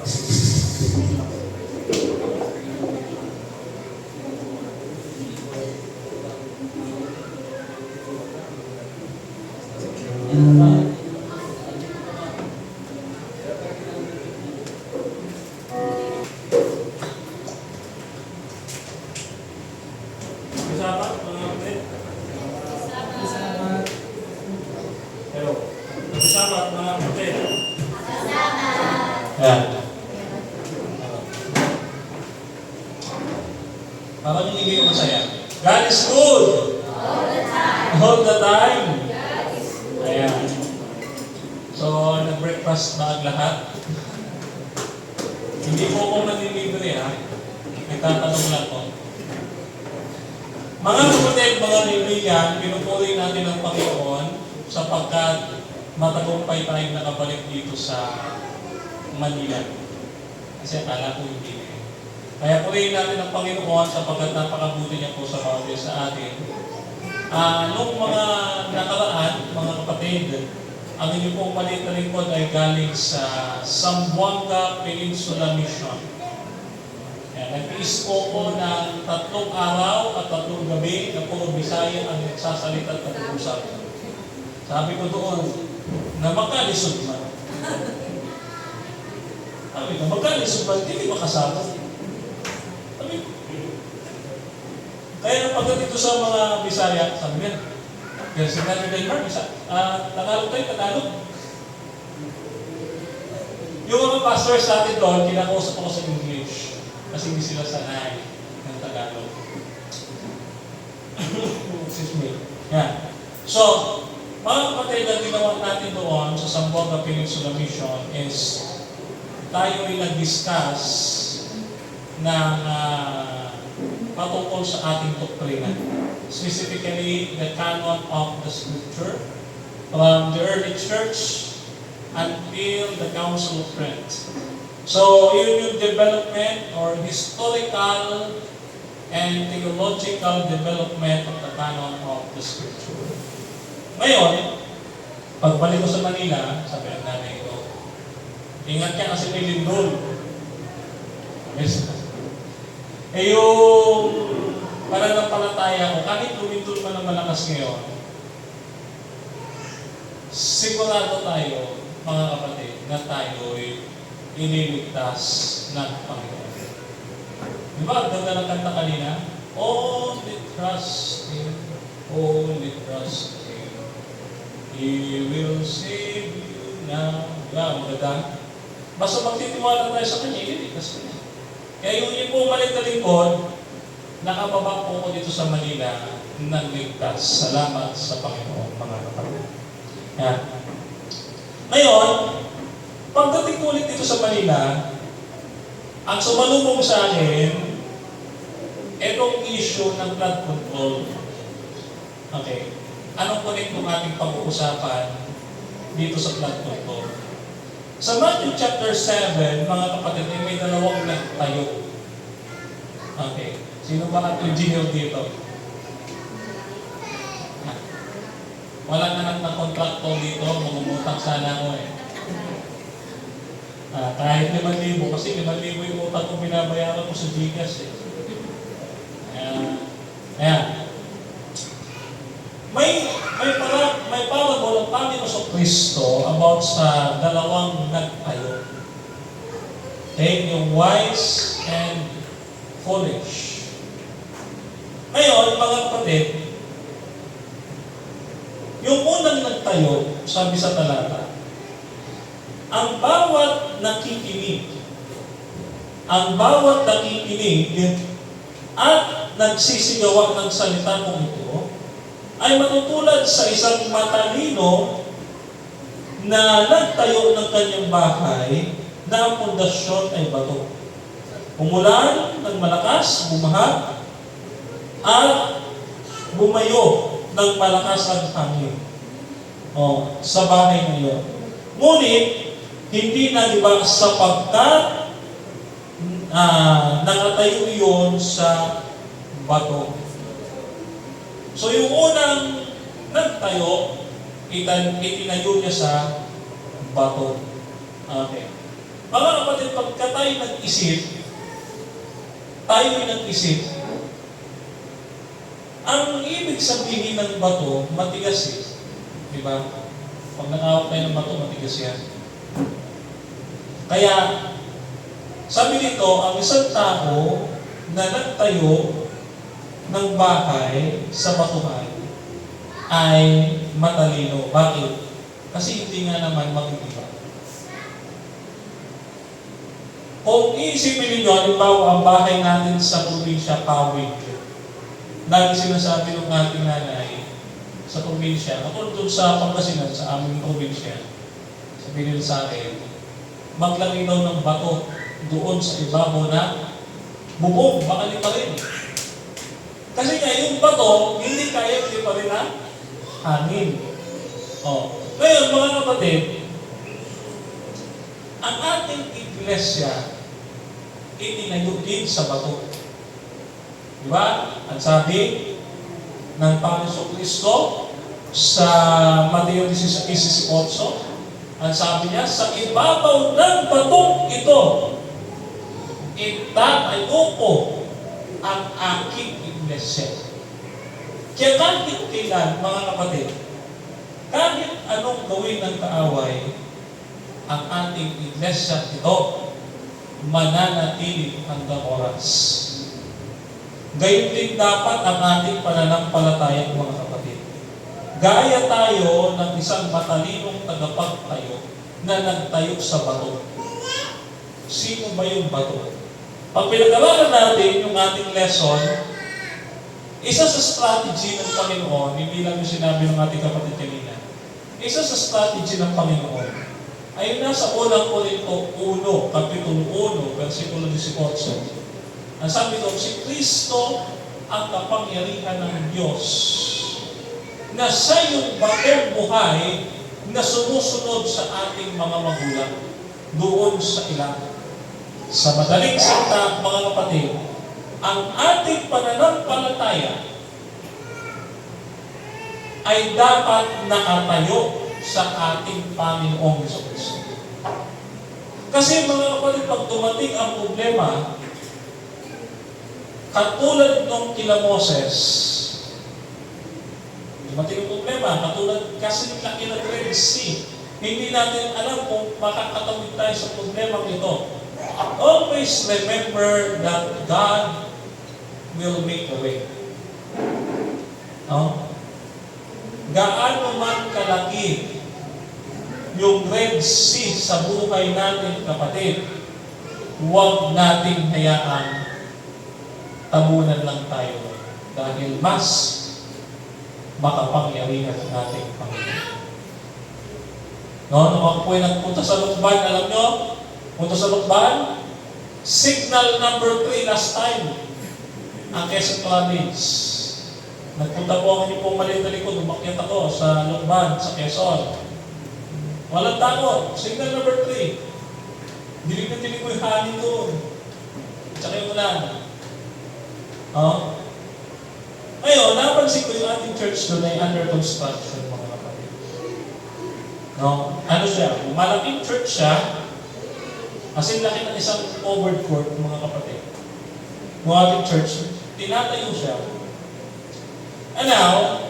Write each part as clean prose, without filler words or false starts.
Kasama, mga kapatid? Hello. Kasama, mga kapatid? Yan. Parang hindi kayo masaya. God is good. All the time. Ayan. So, nag-breakfast na ang lahat. Hindi po ako nanilibre ha. Nagtatanong lang po. Mga kapatid, mga kaibigan, pinupuri natin ang Panginoon sapagkat matagumpay tayong nakabalik dito sa Manila. Kasi akala ko hindi na. Kaya purihin natin ang Panginoon sapagkat napakabuti niya po sa bawat sa atin. Noong mga nakaraan, mga kapatid, ang inyong pong maliit na lingkod ay galing sa Zamboanga Peninsula Mission. Nag-iis po ko ng 3 araw at 3 gabi na puro Bisaya ang nagsasalita at nag-uusap. Sabi ko doon, na makalisod man. Sabi ko, makalisod man, hindi makasama. Sabi ko, kaya pagdating ito sa mga Bisaya, sabi niya, kaya sinabi ni Mark, Tagalog tayo, Tagalog. Yung mga pastors natin doon, kinakausap ako sa English. Kasi hindi sila sanay ng Tagalog. Excuse me. Yan. So, mga kapatid, ang ginawa natin doon sa Zamboanga Peninsula Mission is tayo ay nag-discuss ng patungkol sa ating doktrina. Specifically, the canon of the Scripture from the early church until the Council of Trent. So, yun yung development or historical and theological development of the canon of the Scripture. Ngayon, pagbalik ko sa Manila, sabi ang nanay ko, ingat ka kasi may lindol. Yes. Yung pananampalataya ko, kahit lumindol man ng malakas ngayon, sigurado tayo, mga kapatid, na tayo'y iniligtas ng Panginoon. Di ba? Ang ganda ng kanta kanina? Only trust Him. Only trust Him. He will save you now. Diba? Maganda. Basta magtitiwala tayo sa Kanya, iniligtas ko niya. Kaya yung po malit na lingkod, nakababa po ko dito sa Manila ng ligtas. Salamat sa Panginoon, mga kapatid. Yan. Ngayon, pagdating ko ulit dito sa Manila, ang sumalubong sa akin, itong issue ng blood control. Okay. Anong connect ng ating pag-uusapan dito sa blood control? Sa Matthew chapter 7, mga kapatid, may 2 nagtayo. Okay. Sino ba ang engineer dito? Wala na ng kontrakto dito, mamumutang sana ako eh. Kahit 5,000, kasi 5,000 yung utang kong binabayaran ko sa Gcash eh. Ayan. May parable ang Panginoon sa Kristo about sa 2 nagtayo. Okay, yung wise and foolish. Ngayon, mga kapatid, yung unang nagtayo, sabi sa talata, ang bawat nakikinig at nagsisigawa ng salita kong ito ay matutulad sa isang matalino na nagtayo ng kanyang bahay na ang pundasyon ay bato. Umulan ng malakas, bumaha, at bumayo ng malakas ang hangin sa bahay na iyon. Ngunit, hindi na, di ba, sapagkat nakatayo iyon sa bato. So yung unang nagtayo, itinayo niya sa bato. Okay. Mga kapatid, kapatid, pagka tayo nag-isip, tayo'y nag-isip, ang ibig sabihin ng bato, matigas eh. Diba? Pag nakahawak tayo ng bato, matigas yan. Kaya, sabi dito, ang isang tao na nagtayo ng bahay sa batuhan ay matalino. Bakit? Kasi hindi nga naman mag-iba. Kung iisipin ninyo, halimbawa ang bahay natin sa probinsya, Kawig. Lagi sinasabi ng ating nanay sa probinsya, ako doon sa Pangasinan, sa aming probinsya, sabihin nila sa akin, maglagay daw ng bato doon sa ibabaw na bubong, baka di pa rin. Kasi nga, yung bato, hindi kaya di pa rin na hangin. Ngayon, mga kapatid, ang ating iglesia, itinayo din sa bato. Diba? Ang sabi ng Panginoon Kristo sa Mateo 16:18, ang sabi niya, sa ibabaw ng batong ito, itatayo ko ang aking iglesia. Kaya kahit kailan, mga kapatid, kahit anong gawin ng kaaway, ang ating iglesia ito, mananatili hanggang oras. Gayon din dapat ang ating pananampalataya, mga kapatid. Gaya tayo ng isang matalinong tagapagtayo na nagtayo sa bato. Sino ba yung bato? Pag pinag-aralan natin yung ating lesson, isa sa strategy ng Panginoon, hindi lang yung sinabi ng ating kapatid kanina, isa sa strategy ng Panginoon ay nasa unang Korinto 1, Kapitulo 1, versikulo 18. Ang sabi doon, si Kristo ang kapangyarihan ng Diyos na siya yung bagong buhay na sumusunod sa ating mga magulang doon sa ilang. Sa madaling salita, mga kapatid, ang ating pananampalataya ay dapat nakatayo sa ating Panginoong Hesus. Kasi mga kapatid, pag dumating ang problema, katulad nung kila Moses, dumating ang problema, katulad kasi ng laki ng Red Sea, hindi natin alam kung makakatawid tayo sa problema ito. Always remember that God will make a way. Gaano man kalaki yung Red Sea sa buhay natin, kapatid, huwag nating hayaan tabunan lang tayo dahil mas makapangyarihan ang ating Panginoon. Nung ako po'y nagpunta sa Lukban, alam nyo, punta sa Lukban, signal number 3 last time, ang Quezon Province. Nagpunta po ako, hindi po maliit na likod, umakyat ako sa Lukban, sa Quezon. Walang takot, signal number 3. Dilig na dilig ko yung hangin doon. Tsaka yung ulan. Ngayon, napansin ko yung ating church doon ay under construction, mga kapatid. Ano siya? Malaking church siya, as in laki ng isang covered court, mga kapatid. Yung ating church, tinatayo siya. And now,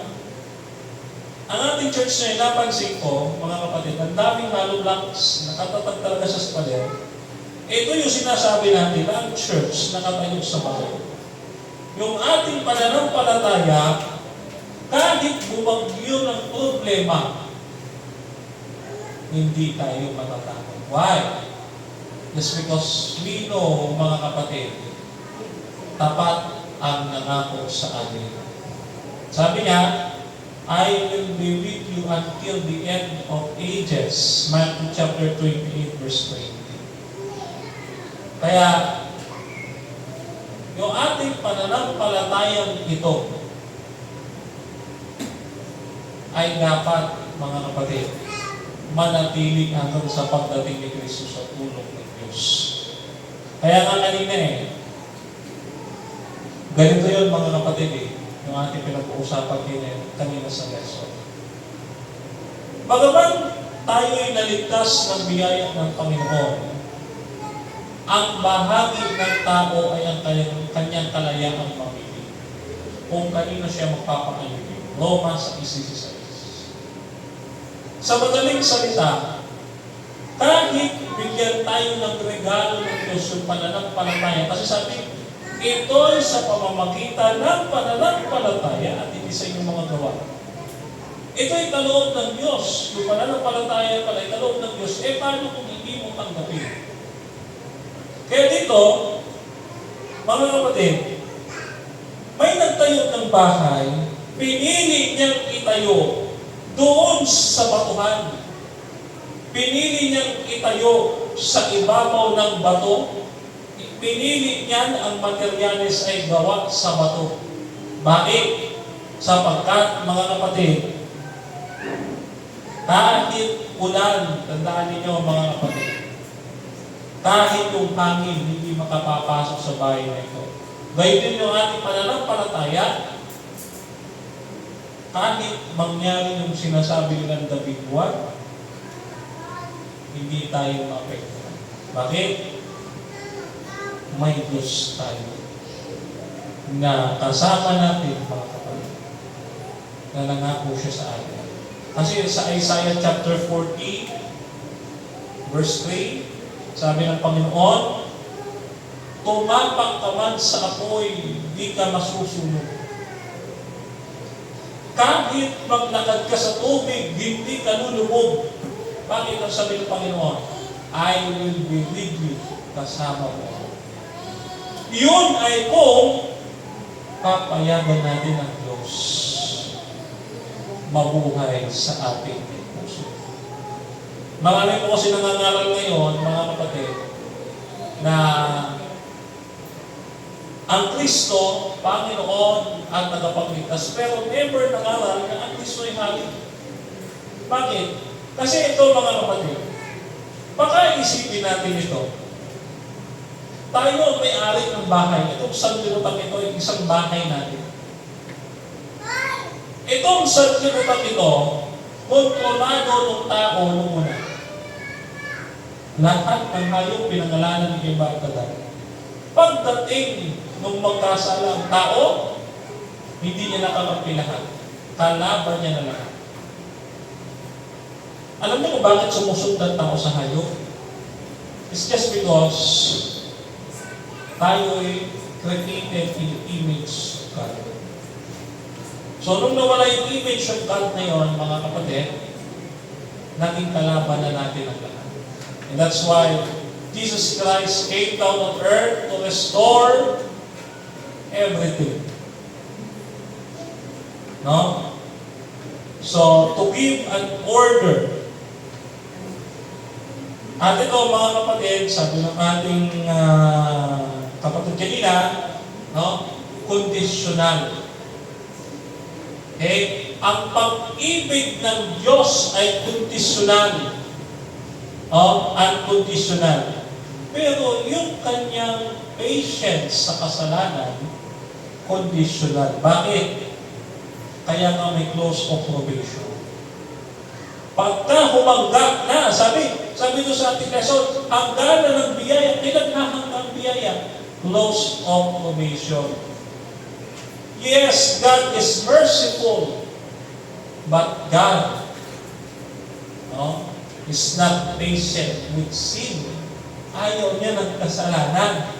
ang ating church na napansin ko, mga kapatid, ang daming hollow blocks, nakatatag talaga sa pader. Ito yung sinasabi natin, ang church nakatayo sa bahay. Yung ating pananampalataya, kahit bumagyo ng problema, hindi tayo matatakot. Why? Just because we know, mga kapatid, tapat ang nangako sa atin. Sabi niya, I will be with you until the end of ages. Matthew chapter 28, verse 20. Kaya, yung ating pananampalatayang ito ay dapat, mga kapatid, manatili hanggang sa pagdating ni Kristo sa tulong ng Diyos. Kaya nga kanina ganito yun, mga kapatid yung ating pinag-uusapan kanina sa lesson. Bagaman tayo ay naligtas ng biyaya ng Panginoon, ang bahagi ng tao ay ang kanyang kalayaang mamili. Kung kanino siya magpapaayunin. Roma 6:16. Sa madaling salita, kahit bigyan tayo ng regalo ng Diyos yung pananampalataya, kasi sabi, ito'y sa pamamagitan ng pananampalataya at hindi sa inyong mga gawa. Ito'y kaloob ng Diyos. Yung pananampalataya pala ay kaloob ng Diyos. Paano kung hindi mo tanggapin? Kaya dito, mga kapatid, may nagtayo ng bahay, pinili niyang itayo doon sa batuhan. Pinili niyang itayo sa ibabaw ng bato. Pinili niyan ang materyales ay gawa sa bato. Bakit? Sapagkat, mga kapatid, kahit ulan, tandaan ninyo mga kapatid, kahit yung hangin hindi makapapasok sa bahay na ito. Gayun din yung ating pananampalataya, kahit mangyari yung sinasabi nilang dabiguan, hindi tayo maapektuhan. Bakit? May Diyos tayo na kasama natin, mga kapatid, na nangako siya sa atin. Kasi sa Isaiah chapter 40, verse 3, sabi ng Panginoon, tumapak ka man sa apoy, di ka masusunog. Kahit maglakad ka sa tubig, hindi ka lulubog. Bakit ang sabi ng Panginoon? I will be with you, kasama mo. Yun ay kung papayagan natin ang Diyos mabuhay sa ating puso. Marami po kasi nangangaral ngayon, mga kapatid, na ang Kristo, Panginoon at tagapagligtas, pero never nangaral na ang Kristo ay hari. Bakit? Kasi ito, mga kapatid, baka isipin natin ito. Tayo ang may-ari ng bahay. Itong sanlibutan ito ay isang bahay natin. Itong sanlibutan ito, kontrolado ng tao noong una. Lahat ng hayop pinangalanan ni King Barkadan. Pagdating nung magkasala ang tao, hindi niya nakamagpi lahat. Kalaban niya na lahat. Alam niyo kung bakit sumusundan tao sa hayop? It's just because tayo ay created in the image of God. So, nung nawala yung image of God na yun, mga kapatid, naging kalaban na natin ang lahat. And that's why Jesus Christ came down on earth to restore everything. No? So, to give an order. At ito, mga kapatid, sabi ng ating kapatid kanina, no? Conditional. Okay? Ang pag-ibig ng Diyos ay conditional. Unconditional. Pero yung kanyang patience sa kasalanan, conditional. Bakit? Kaya nga may close of probation. Pagka humanggap na, sabi doon sa ating lesson, ang gana ng biyaya, kailan hahanggang biyaya? Close of probation. Yes, God is merciful, but God is not patient with sin. Ayaw niya ng kasalanan.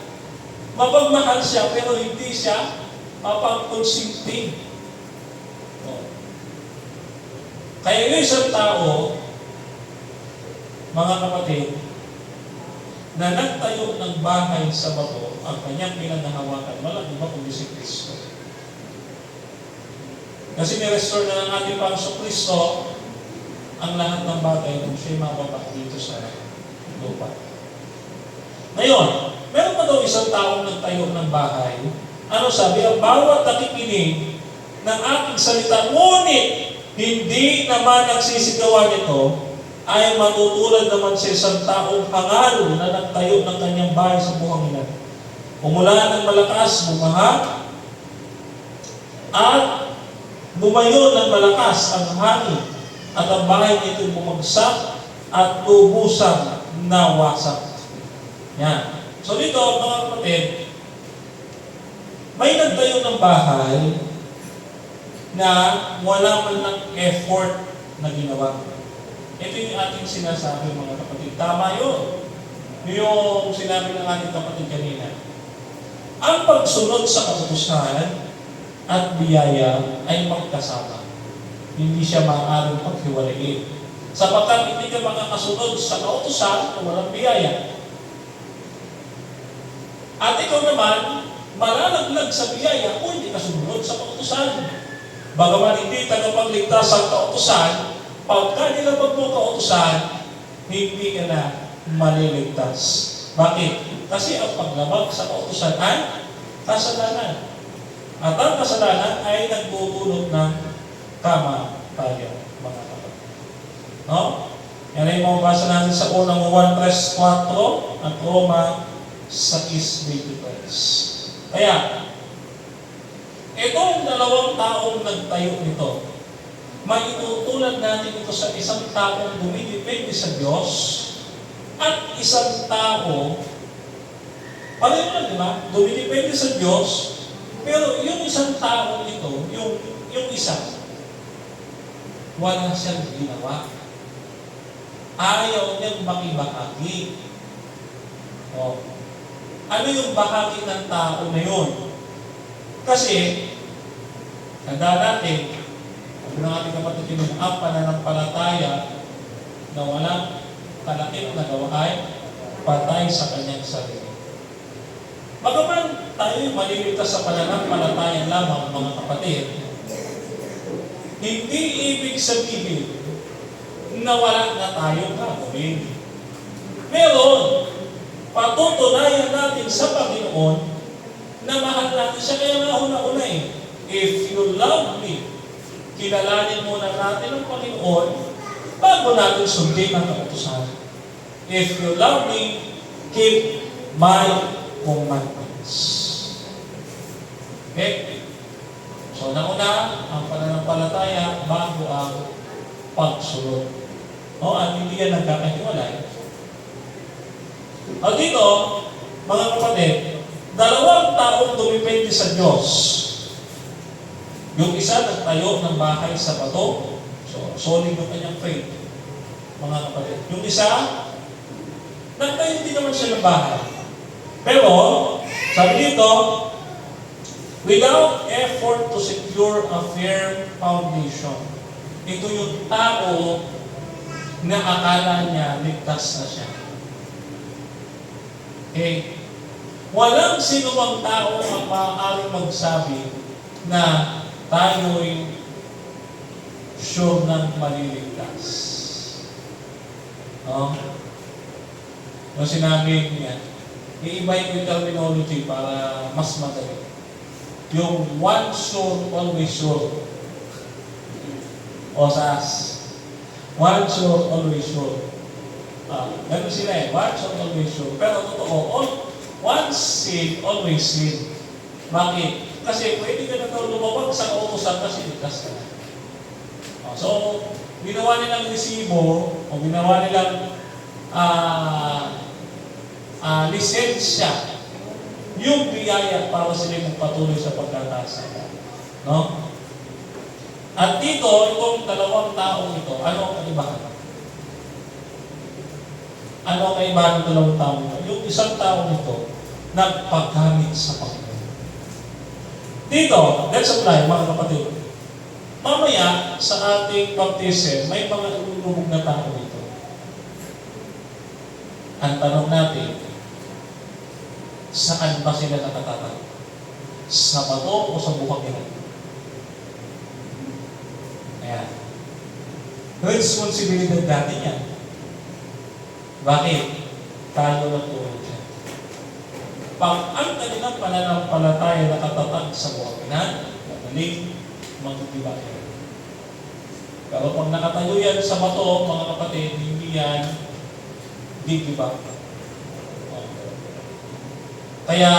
Mapagmahal siya, pero hindi siya mapagkonsinting. Kaya yung isang tao, mga kapatid, na nagtayo ng bahay sa bato, ang kanyang pinanahawakan, walang iba kundi si Kristo. Kasi ni-restore na ng ating Panginoong Kristo ang lahat ng bagay kung siya'y mababa dito sa lupa. Ngayon, meron pa daw isang taong nagtayo ng bahay. Ano sabi? Ang bawat nakikinig ng aking salita, ngunit hindi naman nagsisigawan nito, ay matutulad naman sa isang taong hangal na nagtayo ng kanyang bahay sa buhanginan. Umulan ng malakas, bumaha, at lumayo ng malakas ang hangin, at ang bahay nito bumagsak at lubusang nawasak. Yan. So dito, mga kapatid, may nagtayo ng bahay na wala man lang effort na ginawa. Ito yung ating sinasabi, mga kapatid. Tama yun. Yung sinabi ng ating kapatid kanina. Ang pagsunod sa kautusan at biyaya ay magkasama. Hindi siya maaaring paghiwalayin. Sapagkat hindi ka makakasunod sa kautusan kung walang biyaya. At ikaw naman, malalaglag sa biyaya kung hindi ka sumunod sa kautusan. Bagaman hindi tagapagligtas ang kautusan, pagka nilabag mo kautusan, hindi ka na maliligtas. Bakit? Kasi ang paglabag sa kautusan ay kasalanan. At ang kasalanan ay nagbubulot ng kamatayan, mga kapatid. No? Yan ay mababasa natin sa unang 1:4 at Roma 6:23. Kaya, itong dalawang taong nagtayo nito, maitutulad natin ito sa isang taong dumidepende sa Diyos at isang tao, pareho lang, di ba? Dumidepende sa Diyos, pero yung isang tao ito, yung isa, wala siyang ginawa. Ayaw niyang makibahagi. O, ano yung bahagi ng tao na yun? Kasi, tanda natin, ang ating kapatid yung ang pananampalataya na walang kalakip na gawa ay patay sa kanyang sarili. Bagaman tayo maliligtas sa pananampalataya lamang, mga kapatid, hindi ibig sabihin na wala na tayong gagawin. Meron, patutunayan natin sa Panginoon na mahal natin siya. Kaya nga una-una if you love me, kilalanin muna natin ang Panginoon bago natin sundin ang kautusan. If you love me, keep my commandments. Okay? So, nauna ang pananampalataya bago ang pagsunod. At hindi yan nagkakahiwalay. Dito, mga kapatid, dalawang taong dumipende sa Diyos. Yung isa nagtayo ng bahay sa bato. So, solid yung kanyang faith, mga kapatid. Yung isa, nagtayo din naman siya ng bahay. Pero, sabi dito, without effort to secure a firm foundation. Ito yung tao na akala niya ligtas na siya. Okay? Walang sinumang tao ang maaaring magsabi na tayo'y sure ng maliligtas. No? Nung sinabi niya, i-iba yung terminology para mas madali. Yung one sure, always sure. O SAS. One sure, always sure. Ganun sila one sure, always sure. Pero totoo, once sin, always sin. Bakit? Kasi pwede ka na ito lumabag sa kautusan kasi ligtas ka na. So, ginawa nilang resibo o ginawa nilang lisensya yung biyaya para sila magpatuloy sa pagkatasa. No? At dito, itong dalawang taong ito, ano ang kaibahan? Ano ang kaibahan ng dalawang taong ito? Yung isang taong ito, nagpagamit sa Panginoon. Dito, let's apply, mga kapatid. Mamaya, sa ating baptism, may mga ilulubog na tao dito. Ang tanong natin, saan ba sila nakatatag? Sa bato o sa buhangin? Ayan. Responsibilidad natin yan. Bakit? Tayo na tulad yan. Pag ang kanilang pananampalataya nakatatag sa buhanginan, magaling, magtitibay. Pero pag nakatayo yan sa bato, mga kapatid, hindi yan diba? Kaya,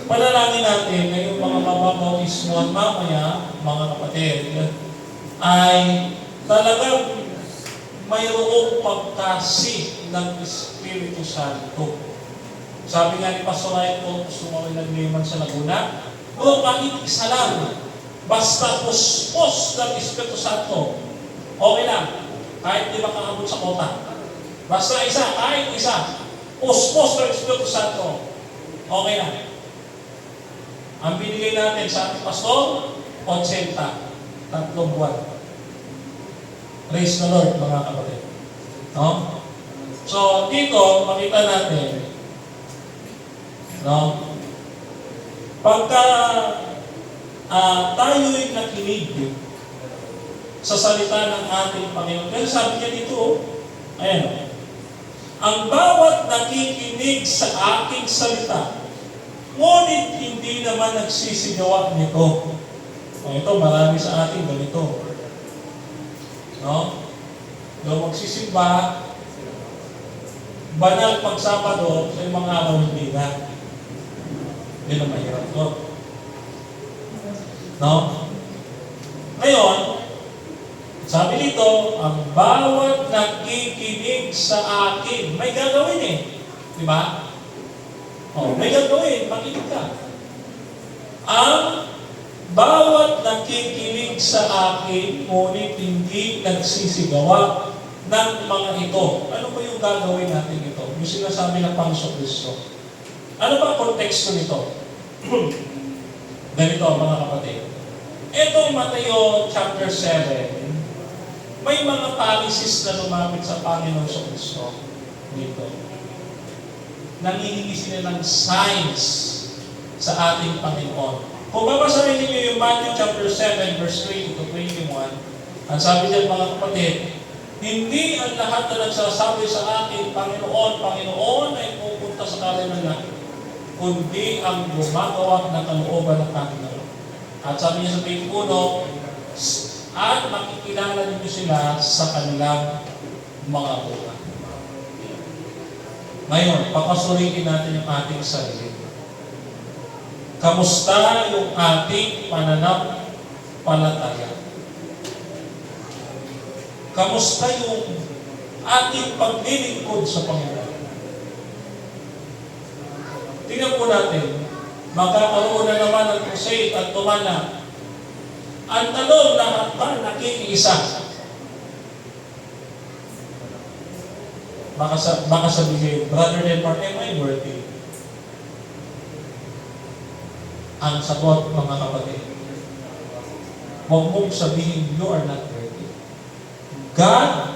panalangin natin na yung mga mababautismuhan mamaya, mga kapatid, ay talagang mayroong pagkasi ng Espiritu Santo Sabi nga ni Pastor Ryan kung gusto mo rin nagliman sa Laguna, o kahit isa lang, basta puspos ng Espiritu Santo, okay lang, kahit di makaabot sa kota. Basta isa, kahit isa, puspos ng Espiritu Santo, okay lang. Ang binigay natin sa ating pastor, 80, 3 buwan. Praise the Lord, mga kapatid. No? So, dito, makita natin, no? Pagka tayo'y nakinig sa salita ng ating Panginoon, kaya sabi niya dito, ayan, ang bawat nakikinig sa aking salita, ngunit hindi naman nagsisigawa nito. Ito, marami sa ating ganito. No? Nung magsisimba, banal pag Sabado, sa mga araw hindi na. Yun ang mahirap ko. No? Ngayon, sabi dito, ang bawat nakikinig sa akin, may gagawin eh. Di ba? May gagawin, makinig ka. Ang bawat nakikinig sa akin, ngunit hindi nagsisigawa ng mga ito. Ano ba yung gagawin natin ito? Yung sinasabi ng Panginoon Kristo. Ano ba ang konteksto nito? Ganito, mga kapatid. Itong Mateo chapter 7, may mga policies na lumapit sa Panginoon sa Kristo dito. Nangihingi sila ng signs sa ating Panginoon. Kung babasahin niyo yung Matthew chapter 7, verse 20 to 21, ang sabi diyan, mga kapatid, hindi ang lahat na nagsasabi sa akin, Panginoon, Panginoon, ay pupunta sa kalan ng langit, kundi ang gumagawa ng kalooban ng aking Ama. At sabi niya sa 21, at makikilala niyo sila sa kanilang mga buwan. Ngayon, papasuriin natin yung ating sarili. Kamusta yung ating pananampalataya? Kamusta yung ating paglilingkod sa Panginoon? Tingnan po natin, magkakaroon na naman ng crusade at tumana. Ang tanong, lahat ba nakikiisa? Baka sabihin, Brother Denmark, am I worthy? Ang sagot, mga kapatid, huwag mong sabihin, you are not worthy. God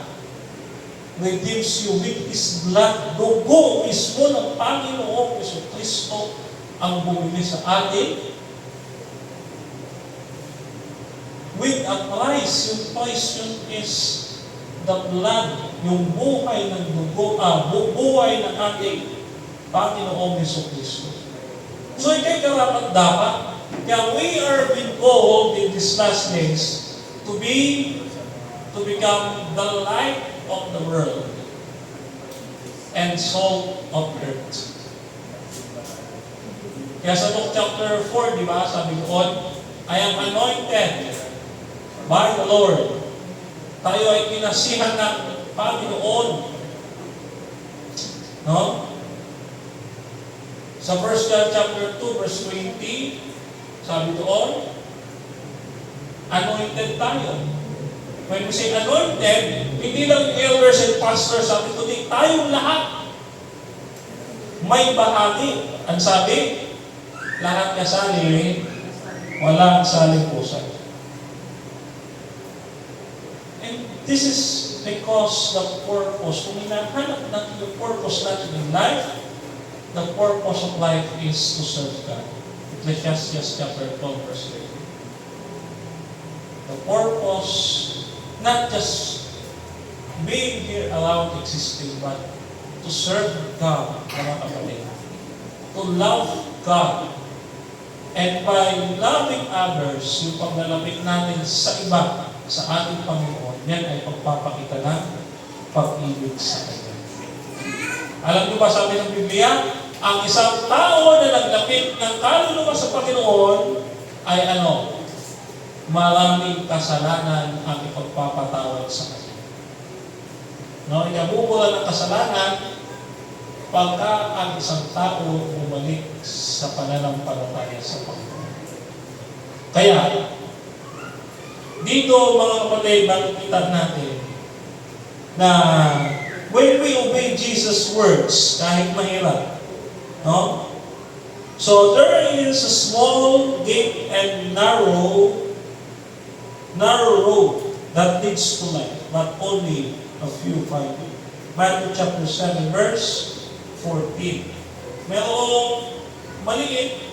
redeems you with His blood. Dugo mismo ng Panginoong Jesucristo ang bumili sa atin. With a price, yung price yun is the blood, yung buhay ng dugo, buhay ng ating Panginoong Jesucristo. So, ikay karapat dapat, kaya we are being called in these last days to become the light of the world and salt of earth. Kaya sa Luke chapter 4, di ba, sabi doon, I am anointed by the Lord. Tayo ay kinasihan ng Panginoon. No? Sa 1 John chapter 2, verse 20, sabi doon, anointed tayo. When we say anointed, hindi lang elders and pastors, sabi kundi tayong lahat may bahagi. Ang sabi, lahat kasali, walang saling pusa. And this is because the purpose, kung hinahanap natin yung purpose natin in life, the purpose of life is to serve God. Ecclesiastes chapter 12, verse 3. The purpose, not just being here around existing, but to serve God, mga kapatid. To love God. And by loving others, yung paglalapit natin sa iba, sa ating Panginoon, yan ay pagpapakita ng pag-ibig sa Kanya. Alam niyo ba, sabi ng Biblia, ang isang tao na naglapit ng kaluluwa sa Panginoon ay maraming kasalanan ang ipagpapatawad sa Kanya. No, inabubura ng kasalanan, pagka ang isang tao bumalik sa pananampalataya sa Panginoon. Kaya, dito mga kapatid, nakikita natin na when we obey Jesus' words, kahit mahirap, no? So there is a small gate and narrow road that leads to life, but only a few find it. Matthew chapter 7 verse 14. Mayroong maliit,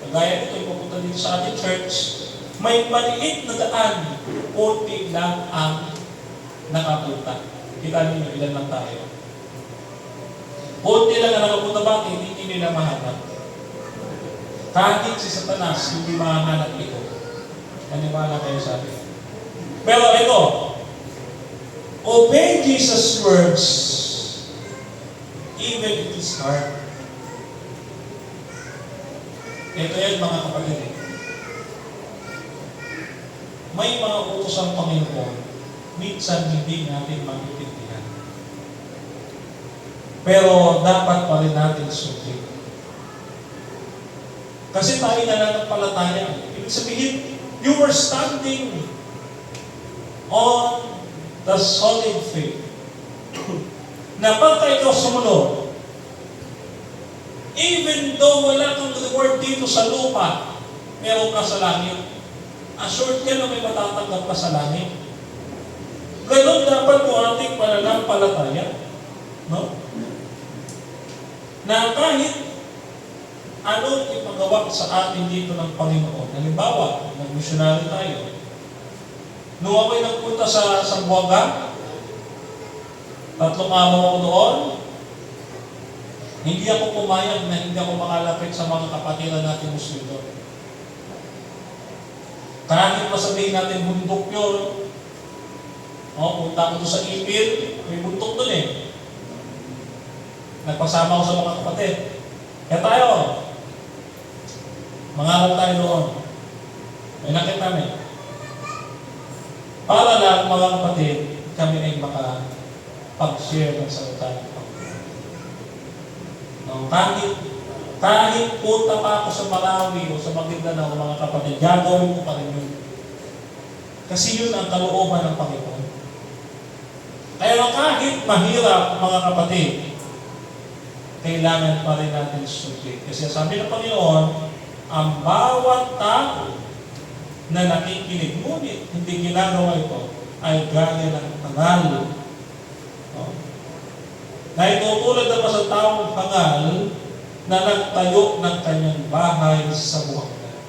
kagaya nito, ipupunta dito sa ating church, may maliit na daan, konti lang ang nakapunta. Kita niyo, ilan lang tayo. Konti lang ang nakapunta, bakit? Hindi nila mahanap. Kahit si Satanas, hindi mahanap ito. Naniwala kayo sa akin. Pero ito, obey Jesus' words, even it is hard. Ito yan mga kapatid. May mga utos ang Panginoon, minsan hindi natin maintindihan. Pero dapat pa rin natin sundin. Kasi tayo nananampalataya. Ibig sabihin, you were standing on the solid faith. Na pagka ikaw sumunod, even though wala kang reward dito sa lupa, meron ka sa langit. Assured ka na may matatanggap ka sa langit. Ganon dapat po ating pananampalataya. No? Na kahit anong ipagawa sa atin dito ng Panginoon. Halimbawa, nag-missionary tayo. Nung ako'y nagpunta sa Zamboanga, 3 araw ako doon, hindi ako pumayag na hindi ako makalapit sa mga kapatiran natin Muslim doon. Kahit masabihin natin bundok yun, punta ko doon sa Ipil, may bundok doon eh. Nagpasama ko sa mga kapatid. Kaya tayo, mangarap tayo doon. May nakit namin. Para lang mga kapatid, kami ay makapag-share ng salita ng Panginoon. No, kahit punta pa ako sa Malawi o sa Maguindanao, mga kapatid, gagawin ko pa rin yun. Kasi yun ang kalooban ng Panginoon. Kaya kahit mahirap, mga kapatid, kailangan pa rin natin sundin. Kasi sabi ng Panginoon, ang bawat tao na nakikinig, ngunit hindi ginagawa ito, ay gaya ng hangal. No? Na itutulad naman sa taong hangal na nagtayo ng kanyang bahay sa buhanggan.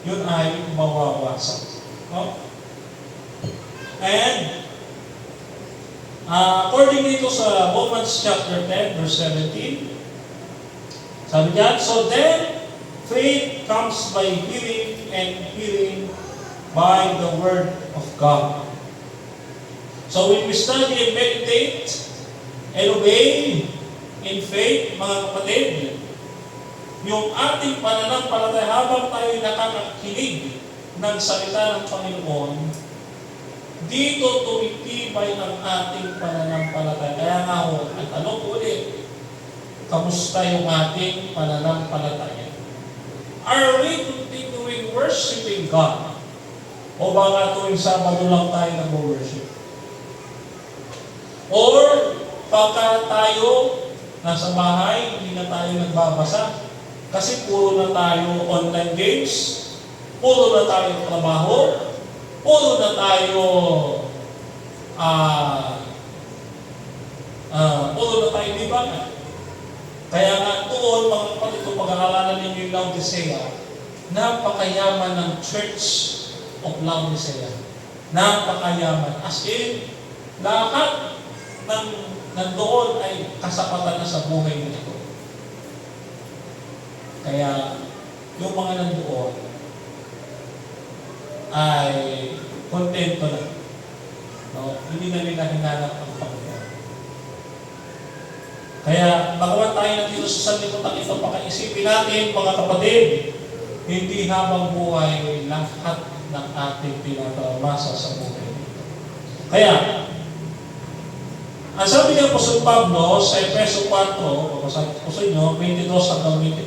Yun ay mawawasak. No? And, according dito sa Romans chapter 10, verse 17, sabi niyan, so then, faith comes by hearing, and hearing by the Word of God. So when we study and meditate and obey in faith, mga kapatid, yung ating pananampalataya habang tayo nakakakinig ng salita ng Panginoon, dito tumitibay ang ating pananampalataya. Kaya nga ho, at ano po ulit, kamusta yung ating pananampalataya? Are we continuing worshiping God? O baka tuwing Sabado lang tayo nag-worship? Or pagka tayo nasa bahay, hindi na tayo nagbabasa? Kasi puro na tayo online games, puro na tayo trabaho, puro na tayo libangan. Kaya nga doon, mga kapatid, kung pag-aaralan ninyo yung Laodicea, napakayaman ng Church of Laodicea. Napakayaman. As in, lahat ng nandoon ay kasapatan na sa buhay nito. Kaya, yung mga nandoon ay kontento na. No? Hindi na nila hinanap ang Panginoon. Kaya, bagamat tayo nandito sa sanlibutan ito, pakaisipin natin, mga kapatid, hindi habang buhay lahat ng ating pinatamasa sa buhay nito. Kaya, Ang sabi ni Apostol Pablo sa Efeso 4, babasahin ko sa inyo, 22 hanggang 24,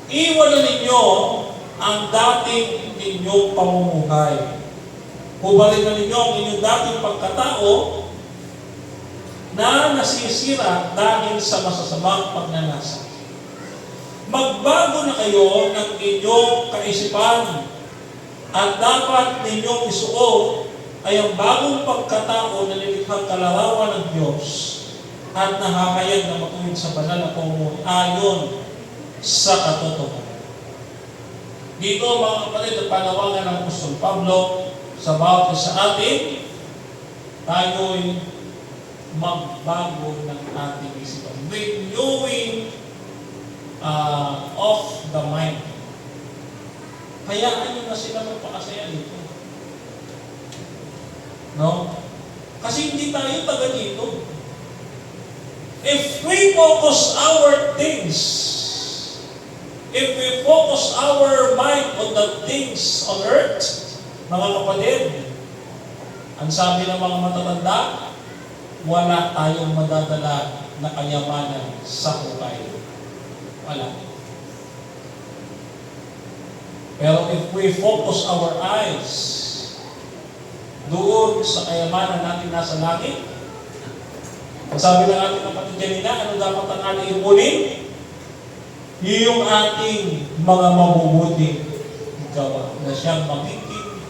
iwanan ninyo ang dating ninyong pamumuhay. Hubalikan ninyo ang inyong dating pagkatao na nasisira dahil sa masasamang pagnanasa. Magbago na kayo ng inyong kaisipan at dapat ninyong isuot ay ang bagong pagkatao na nilikhang kalarawan ng Diyos at nahahayag na matuwid sa banal na pamumuhay ayon sa katotohanan. Dito mga kapatid, ang panawagan ng Apostol Pablo sa bawat isa sa atin, tayo'y magbago ng ating isipan. Renewing of the mind. Hayaan nyo na sila magpakasaya dito. No? Kasi hindi tayo taga dito. If we focus our things, if we focus our mind on the things on earth, mga kapatid, ang sabi ng mga matatanda, wala tayong madadala na kayamanan sa hukay. Wala. Pero if we focus our eyes doon sa kayamanan natin nasa langit, ang sabi ng ating kapatid kanina, ano dapat ang ating ipunin? Yung ating mga mabubuting gawa na siyang magiging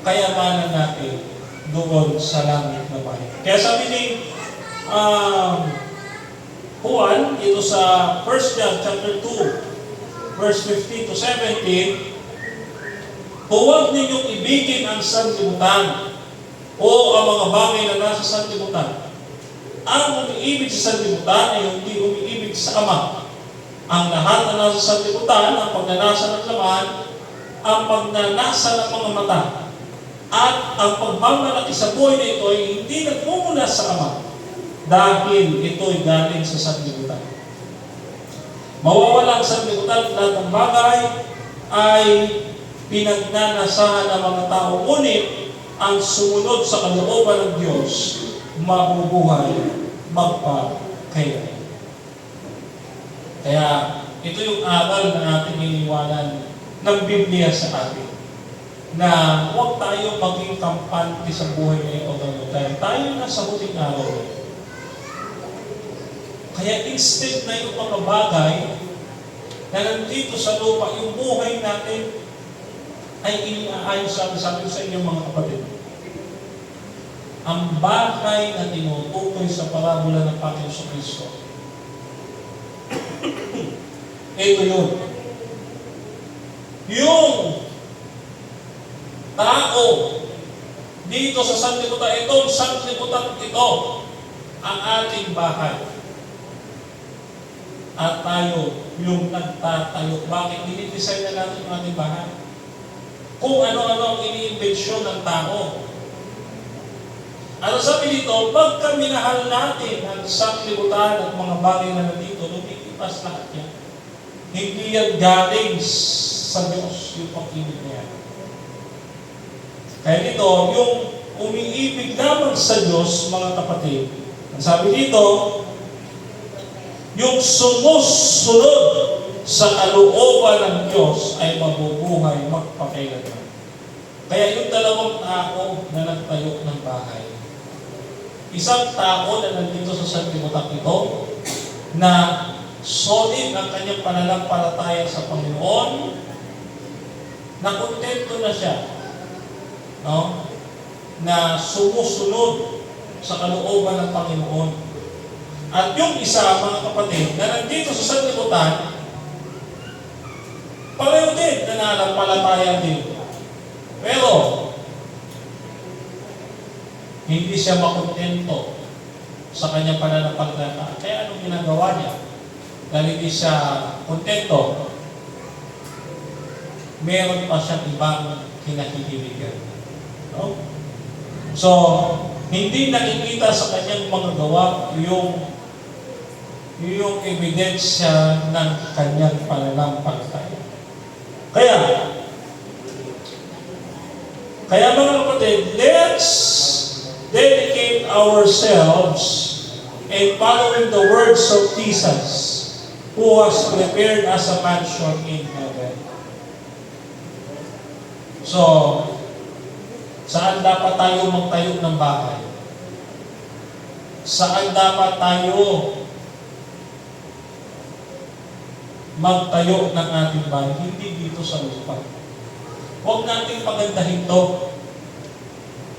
kayamanan natin doon sa langit na bayan. Kaya sabi ni Juan, ito sa 1 John chapter 2, verse 15 to 17, huwag ninyong ibigin ang sanlibutan o ang mga bagay na nasa sanlibutan. Ang umiibig sa sanlibutan ay hindi umiibig sa Ama. Ang lahat na nasa sanlibutan, ang pagnanasa ng laman, ang pagnanasa ng mga mata, at ang pagmamalaki sa buhay na ito ay hindi nagmumula sa Ama, dahil ito'y galing sa sanlibutan. Mawawala ang sanlibutan, lahat ng bagay ay pinagnanasahan ng mga tao, ngunit ang sumunod sa kalooban ng Diyos, mabubuhay magpakailan. Kaya ito yung aral na ating iniwanan ng Biblia sa atin, na huwag tayo maging kampante sa buhay na ito dahil tayo na sa huling araw. Kaya instead na yung mga bagay na nandito sa lupa, yung buhay natin ay iniaayos sa inyo mga kapatid. Ang bahay na tinutukoy sa parabola ng Panginoon sa Kristo, ito yun. Yung tao dito sa sanlibutan, itong sanlibutan ito ang ating bahay. At tayo yung nagtatayo. Bakit? Dinidesign na natin yung ating bahay. Kung ano-ano ang iniimbensyon ng tao. Ano sabi dito? Pagka minahal natin ang sanlibutan at mga bagay na nandito, lumilipas lahat yan. Hindi yan galing sa Diyos yung pag-ibig niya. Kaya dito, yung umiibig lamang sa Diyos, mga kapatid, ang sabi dito, yung sumusunod sa kalooban ng Diyos ay mabubuhay magpakailanman. Kaya yung dalawang tao na nagtayo ng bahay, isang tao na nandito sa sanlibutan ito, na solid ang kanyang pananampalataya sa Panginoon, na kontento na siya, no? Na sumusunod sa kalooban ng Panginoon. At yung isa, mga kapatid, na nandito sa sanlibutan, pareho din, nananampalataya din. Pero, hindi siya makontento sa kanyang pananampalataya. Kaya anong ginagawa niya? Dahil hindi siya kontento, meron pa siyang ibang kinahihiligan. No? So, hindi nakikita sa kanyang mga gawa yung ebidensya ng kanyang pananampalataya. Kaya mga kapatid, let's dedicate ourselves in following the words of Jesus, who has prepared us a mansion in heaven. So, saan dapat tayo magtayo ng bahay? Saan dapat tayo magtayo ng ating bahay? Hindi dito sa lupa. Huwag nating pagandahin to.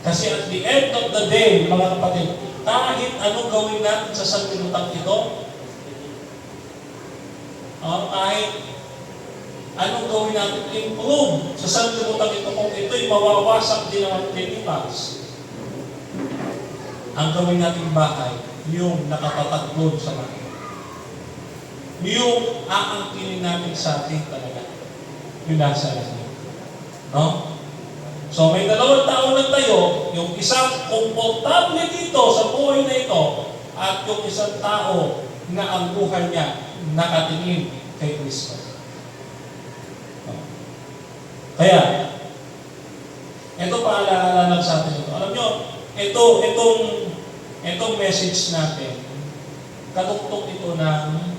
Kasi at the end of the day, mga kapatid, kahit anong gawin natin sa sanlibutan ito, kahit anong gawin natin improve sa sanlibutan ito, kung ito'y mawawasak din naman tinipas, ang gawin nating bahay, yung nakatatag doon sa langit. Yung aangkinin natin sa atin talaga, yung nasa langit. No? So may dalawang tao nagtayo, yung isang komportable dito sa buhay na ito, at yung isang tao na ang buhay niya nakatingin kay Kristo. Kaya, ito paalala lang sa atin ito. Alam nyo, itong message natin, katugtog ito ng,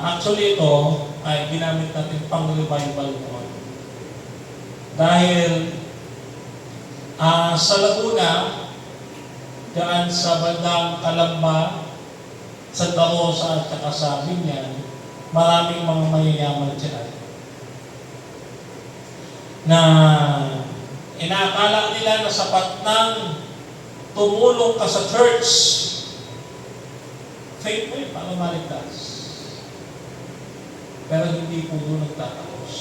actually ito ay ginamit natin pang revival noon. Dahil sa Laguna, daan sa bandang Calamba, Santa Rosa at saka sa Binyan, maraming mga mayayaman dyan na inaakala nila na sapat ng tumulong ka sa church, faith mo yun para maligtas. Pero hindi po doon nagtatapos.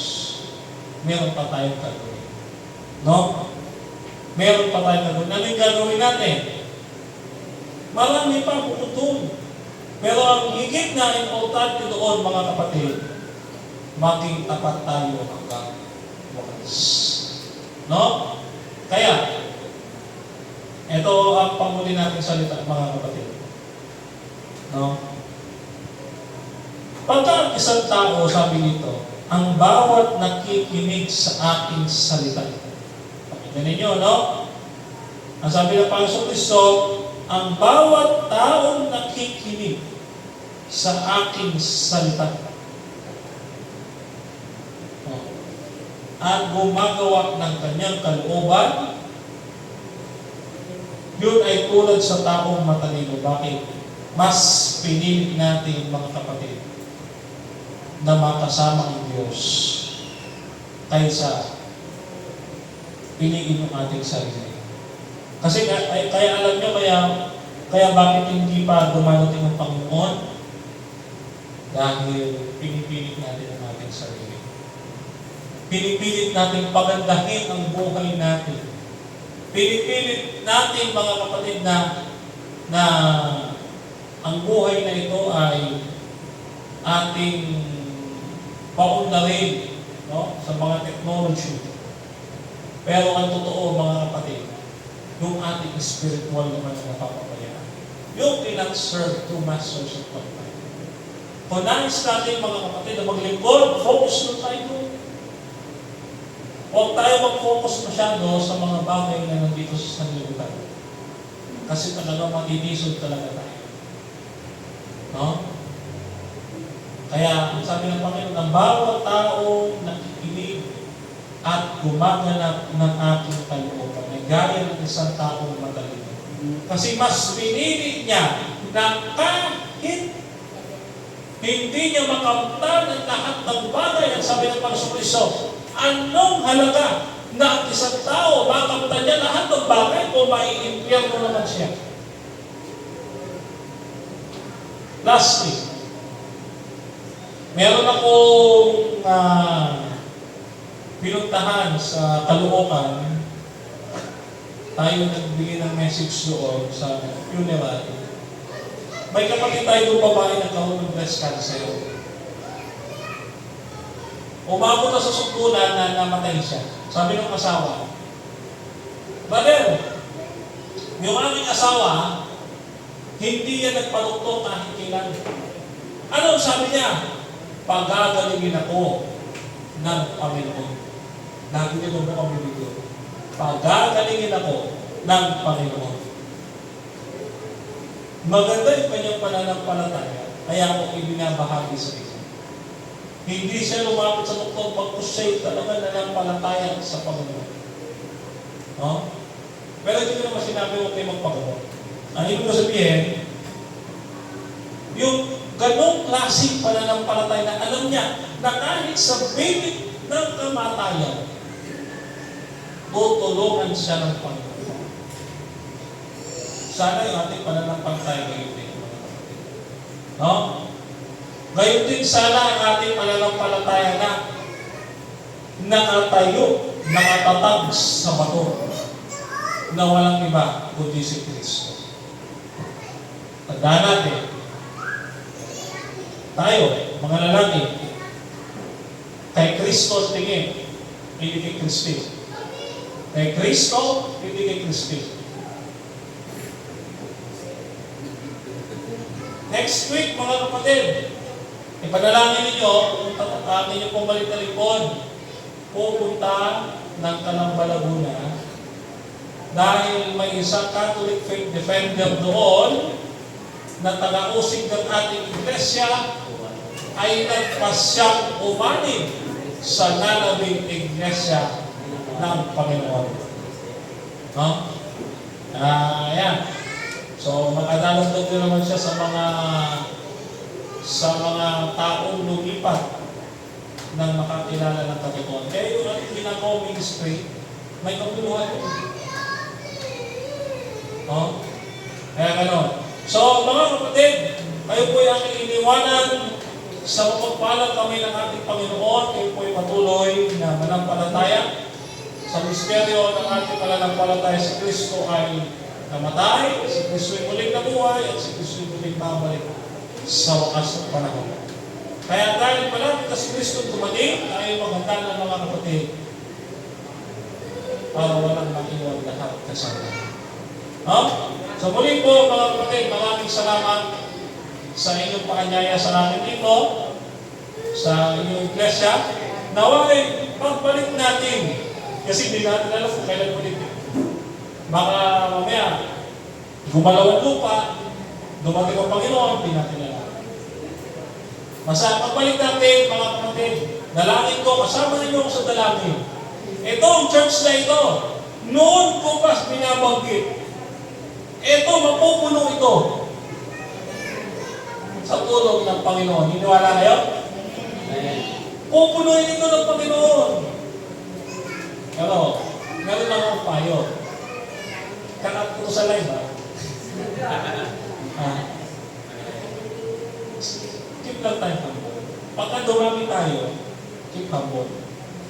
Meron pa tayong gagawin. No? Meron pa tayong gagawin. Ano yung gagawin natin? Marami pa bukod doon. Pero ang higit na importante doon, mga kapatid, maging tapat tayo hanggang wakas. No? Kaya, ito ang panghuli natin salita, mga kapatid. No? Pagka isang tao, sabi nito, ang bawat nakikinig sa aking salita. Pakinggan ninyo, no? Ang sabi ng Panginoon Kristo, ang bawat taong nakikinig sa aking salita at gumagawa ng kanyang kalooban, yun ay tulad sa taong matalino. Bakit? Mas pinili natin, mga kapatid, na makasama ang Diyos kaysa piliin yung ating sarili. Kasi kaya alam nyo, kaya bakit hindi pa dumarating ang Panginoon? Dahil pinipilit natin ang ating sarili. Pinipilit natin pagandahin ang buhay natin. Pinipilit natin, mga kapatid, na ang buhay na ito ay ating paundarin, no, sa mga technology. Pero ang totoo, mga kapatid, yung ating spiritual naman na napapabayaan. Yung pinag-serve to masters of God. Kung nais natin, mga kapatid, na maglingkod, focus na tayo. Huwag tayo mag-focus masyado sa mga bagay na nandito sa sanlibutan. Kasi talaga matitisod talaga tayo. No? Kaya, sabi ng Panginoon, ang bawat taong nakikinig at gumaganap ng aking kalooban ay gaya ng isang taong matalino. Kasi mas pinili niya na kahit hindi niya makamtan ang lahat ng bagay, ang sabi ng Panginoon Kristo, anong halaga na ang isang tao makamtan niya lahat ng bagay kung maiimpyerno naman siya? Lastly, meron akong pinuntahan sa Caloocan. Tayo nagbigay ng message doon sa funeral. May kapatid tayo doon babae na kahon ng breast cancer. Umabot na sa sukdulan na namatay siya. Sabi ng asawa, Brother, yung aming asawa, hindi yan nagpalukto kahit kailan. Ano sabi niya? Pagagalingin ako ng Panginoon. Lagi niyo mo kami dito. Pagagalingin ako ng Panginoon. Maganda yung kanyang pananampalataya, kaya ako ibinabahagi sa iyo. Hindi siya lumapit sa doktor pagkos siya'y talaga nanampalataya sa Panginoon. No? Pero hindi ko naman sinabi huwag kayo magpagamot. Ang ibig ko sabihin, yung ganong klaseng pananampalataya na alam niya na kahit sa bibig ng kamatayan, tutulungan siya ng Panginoon. Sana yung ating pananampalataya ngayon din. No? Ngayon din sana ang ating pananampalataya na nakatayo, nakatatag sa bato na walang iba kundi si Kristo. Tandaan natin, tayo, mga lalaki, kay Kristo tingin, hindi kay Kristi. Kay Kristo, hindi kay Kristi. Next week, mga kapatid, ipanalangin ninyo, kung ninyo pong balik na likod, pupunta ng Calamba, Laguna, dahil may isang Catholic faith defender doon na taga-usig ng ating iglesia ay nagpasyang umanin sa nalabing iglesia ng Panginoon. No? Ayan. So, makadalagdag din naman siya sa mga taong lumipat ng makakilala ng katotohanan. Kaya yung ating ginagawa ministry, may kabuluhan yun. No? Kaya gano'n. So, mga kapatid, kayo po yung aking iniwanan sa mapagpalang kami ng ating Panginoon. Kayo po yung patuloy na manampalataya sa misteryo ng ating pananampalataya sa Kristo ay namatay, si Kristo ay muling nabuhay, at si Kristo ay muling babalik sa wakas ng panahon. Kaya dahil malapit na si Kristo dumating, ay maganda na mga kapatid para walang maiwan lahat kasama. No? So muli po mga kapatid, maraming salamat sa inyong paanyaya sa amin dito, sa inyong iglesia. Naway, pagbalik natin, kasi hindi natin alam kung kailan ulit. Baka mamaya, gumalaw ang lupa, dumating ang Panginoon, hindi natin alam. Basta pagbalik natin, mga kapatid, dalangin ko, kasama ninyo ako sa dalangin. Ito ang church na ito. Noon ko pa binabanggit. Ito, mapupuno ito. Sa tulong ng Panginoon. Hiniwala kayo? Pupunuin ito ng Panginoon. Pero, meron lang akong payo. Kanap ko sa live, ha? Keep lang tayo humble. Pagka dumami tayo, keep humble.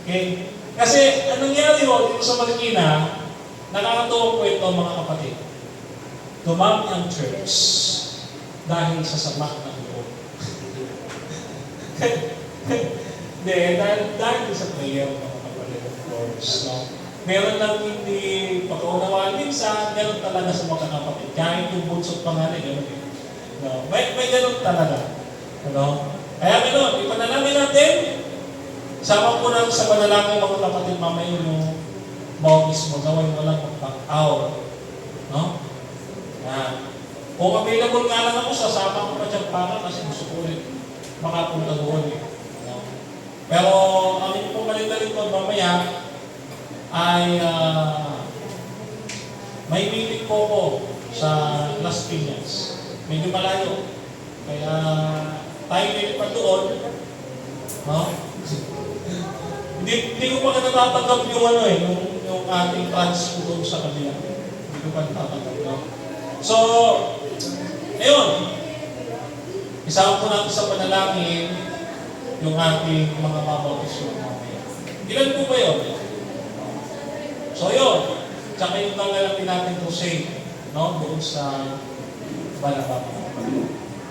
Okay? Kasi, anong nangyari ho dito sa Marikina, nakakatuwa po ito mga kapatid. Dumami ang church dahil sa sama ng loob. Hindi, dahil sa prayer mga kapatid, of course. No? Meron lang hindi pagkaunawaan minsan, meron talaga sa mga kapatid. Kahit yung bunsot pa nga na, gano'n eh. No? May gano'n talaga. No? Kaya gano'n, ipanalangin natin, sama po namin sa panalangin mga kapatid, mamaya yung bautismo, gawin mo lang mag-back out. No? Kung available nga lang ako, sasama ko pa dyan para kasi gusto ko ulit makapunta doon eh. No? Pero ang inyong pumalit-dalit ko mamaya ay may meeting po sa Las Piñas. Medyo malayo. Kaya tayo nilipat doon. No? Hindi ko pa natatanggap yung yung ating plans doon sa kabila. Hindi ko pa natatanggap. No? So, ayun. Isama po natin sa panalangin yung ating mga mabautismo mamaya. Ilan po ba yun? So, yun. Tsaka yung tanggalatin natin to say, no? Doon sa balabang.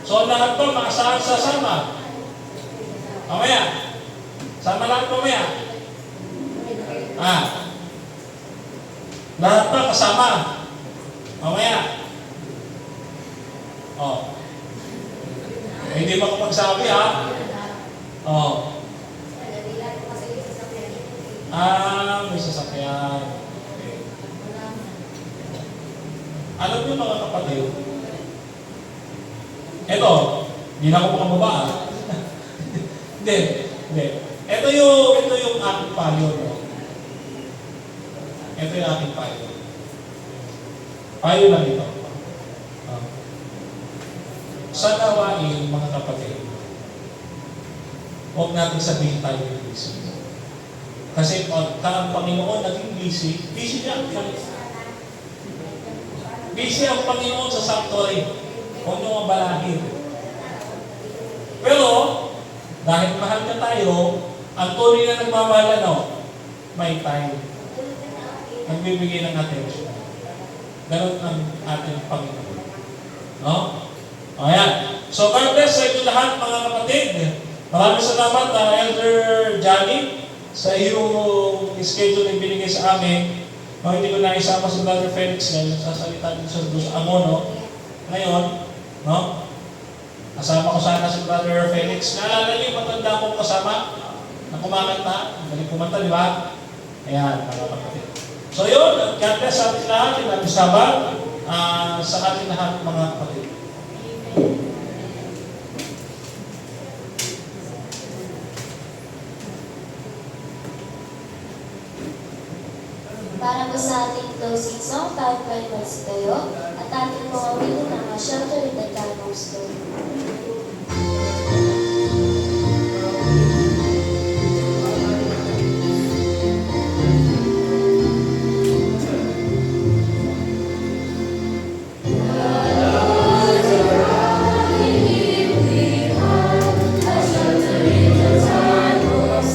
So, lahat to, maasahan sasama. Mamaya. Sama lahat mamaya. Lahat pa kasama. Mamaya. Hindi makapagsabi, ha? May sasakyan. Okay. Alam niyo mga kapatid, eto, hindi na ako makababa. Hindi, hindi. Ito yung aking payo. No? Ito yung aking payo. Payo lang ito. Sa nawain, mga kapatid, huwag natin sabihin tayo yung busy. Kasi pagka ang Panginoon naging busy, busy niya. Busy ang Panginoon sa sanctuary. Huwag niyo mabalahin. Pero, dahil mahal na tayo, ang tunay na nagmamahal ano, may time. Nagbibigay ng attention. Ganun ang ating Panginoon. No? Ayan. So, God bless sa inyo lahat, mga kapatid. Maraming salamat, Elder Johnny, sa iyong schedule na binigay sa amin. No, hindi ko na isama si Brother Felix dahil nagsasalita din sa Amono. Ngayon, no? Kasama ko sana si Brother Felix. Naalala niyo yung matanda kong kasama na kumakanta. Galing kumanta, di ba? Ayan, mga kapatid. So yun, God bless sa ating lahat. Yung natin sabat sa ating lahat, mga kapatid. Para po sa ating closing song, tayo po ay magsitayo at ating mga wino na Shelter in the Time of Storm.